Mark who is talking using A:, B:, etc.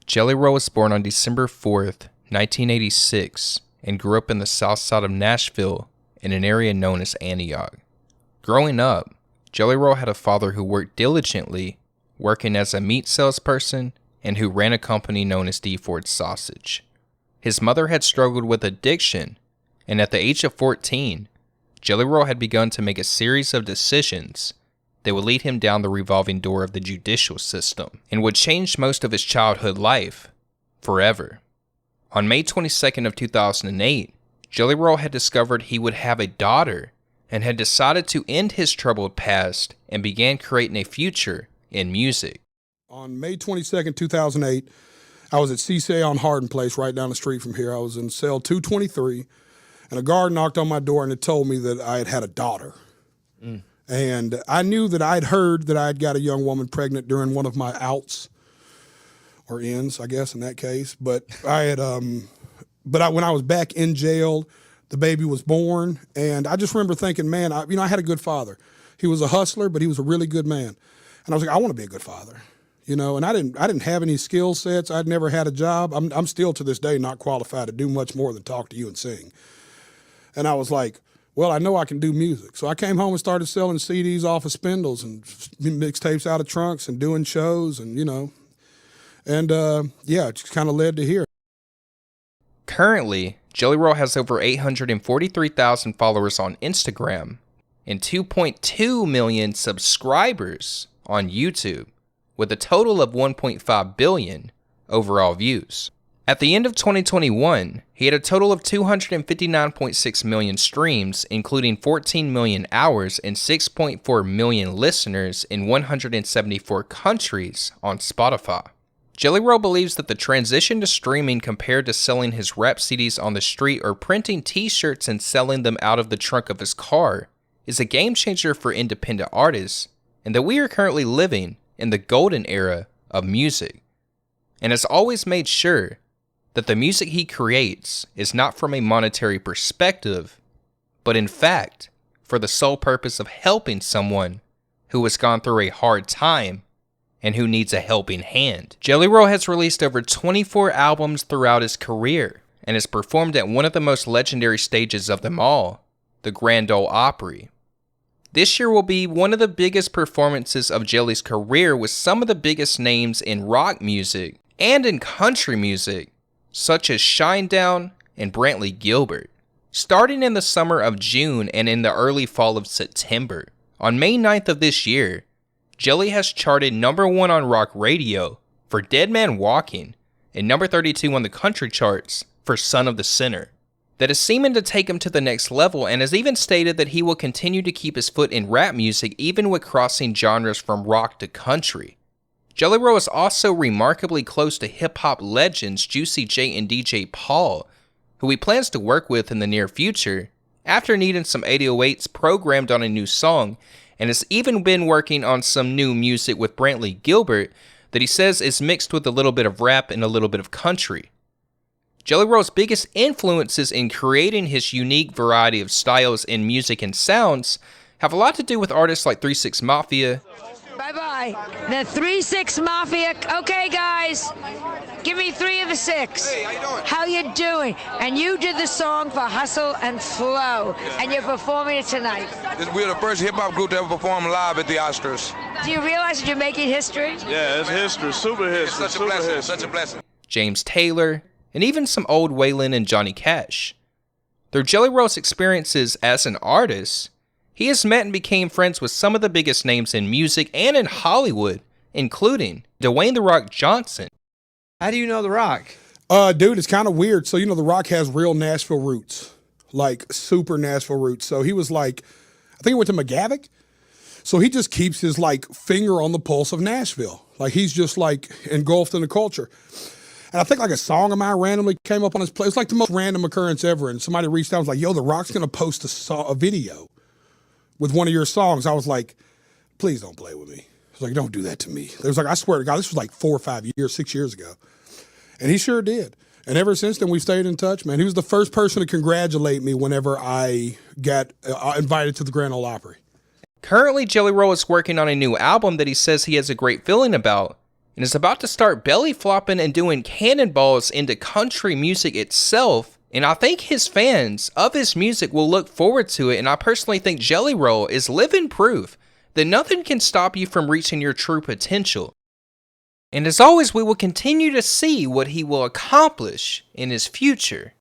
A: JellyRoll was born on December 4th, 1986, and grew up in the south side of Nashville in an area known as Antioch. Growing up, JellyRoll had a father who worked diligently, working as a meat salesperson, and who ran a company known as D. Ford Sausage. His mother had struggled with addiction, and at the age of 14, JellyRoll had begun to make a series of decisions that would lead him down the revolving door of the judicial system and would change most of his childhood life forever. On May 22nd of 2008, JellyRoll had discovered he would have a daughter and had decided to end his troubled past and began creating a future in music.
B: On May 22nd, 2008, I was at CCA on Hardin Place right down the street from here. I was in cell 223, and a guard knocked on my door and it told me that I had had a daughter. And I knew that I'd heard that I had got a young woman pregnant during one of my outs, or ins, I guess, in that case. But I had, when I was back in jail, the baby was born, and I just remember thinking, man, I had a good father. He was a hustler, but he was a really good man. And I was like, I want to be a good father, and I didn't have any skill sets. I'd never had a job. I'm still to this day not qualified to do much more than talk to you and sing. And I was like, well, I know I can do music. So I came home and started selling CDs off of spindles and mixtapes out of trunks and doing shows and, it just kind of led to here.
A: Currently, JellyRoll has over 843,000 followers on Instagram and 2.2 million subscribers on YouTube, with a total of 1.5 billion overall views. At the end of 2021, he had a total of 259.6 million streams, including 14 million hours and 6.4 million listeners in 174 countries on Spotify. JellyRoll believes that the transition to streaming compared to selling his rap CDs on the street or printing t-shirts and selling them out of the trunk of his car is a game changer for independent artists, and that we are currently living in the golden era of music, and has always made sure that the music he creates is not from a monetary perspective, but in fact, for the sole purpose of helping someone who has gone through a hard time and who needs a helping hand. JellyRoll has released over 24 albums throughout his career and has performed at one of the most legendary stages of them all, the Grand Ole Opry. This year will be one of the biggest performances of Jelly's career, with some of the biggest names in rock music and in country music, such as Shinedown and Brantley Gilbert. Starting in the summer of June and in the early fall of September, on May 9th of this year, Jelly has charted #1 on rock radio for Dead Man Walking and number 32 on the country charts for Son of the Sinner. That is seeming to take him to the next level, and has even stated that he will continue to keep his foot in rap music even with crossing genres from rock to country. JellyRoll is also remarkably close to hip-hop legends Juicy J and DJ Paul, who he plans to work with in the near future, after needing some 808s programmed on a new song, and has even been working on some new music with Brantley Gilbert that he says is mixed with a little bit of rap and a little bit of country. JellyRoll's biggest influences in creating his unique variety of styles in music and sounds have a lot to do with artists like 3 6 Mafia.
C: Bye-bye. The 3 6 Mafia. Okay, guys. Give me 3 of the 6.
D: Hey, how you doing?
C: How you doing? And you did the song for Hustle and Flow, and you're performing it tonight.
D: We're the first hip-hop group to ever perform live at the Oscars.
C: Do you realize that you're making history?
E: Yeah, it's history. Super history.
D: It's such a blessing. Such a blessing.
A: James Taylor, and even some old Waylon and Johnny Cash. Through JellyRoll's experiences as an artist, he has met and became friends with some of the biggest names in music and in Hollywood, including Dwayne "The Rock" Johnson.
F: How do you know The Rock?
B: Dude, it's kind of weird. So, The Rock has real Nashville roots, like super Nashville roots. So he was like, I think he went to McGavick. So he just keeps his finger on the pulse of Nashville. Like he's just engulfed in the culture. And I think a song of mine randomly came up on his play. It's like the most random occurrence ever. And somebody reached out and was like, yo, The Rock's going to post a video with one of your songs. I was like, please don't play with me. I was like, don't do that to me. It was I swear to God, this was 4 or 5 years, 6 years ago. And he sure did. And ever since then, we've stayed in touch, man. He was the first person to congratulate me whenever I got invited to the Grand Ole Opry.
A: Currently, JellyRoll is working on a new album that he says he has a great feeling about, and is about to start belly flopping and doing cannonballs into country music itself. And I think his fans of his music will look forward to it. And I personally think JellyRoll is living proof that nothing can stop you from reaching your true potential. And as always, we will continue to see what he will accomplish in his future.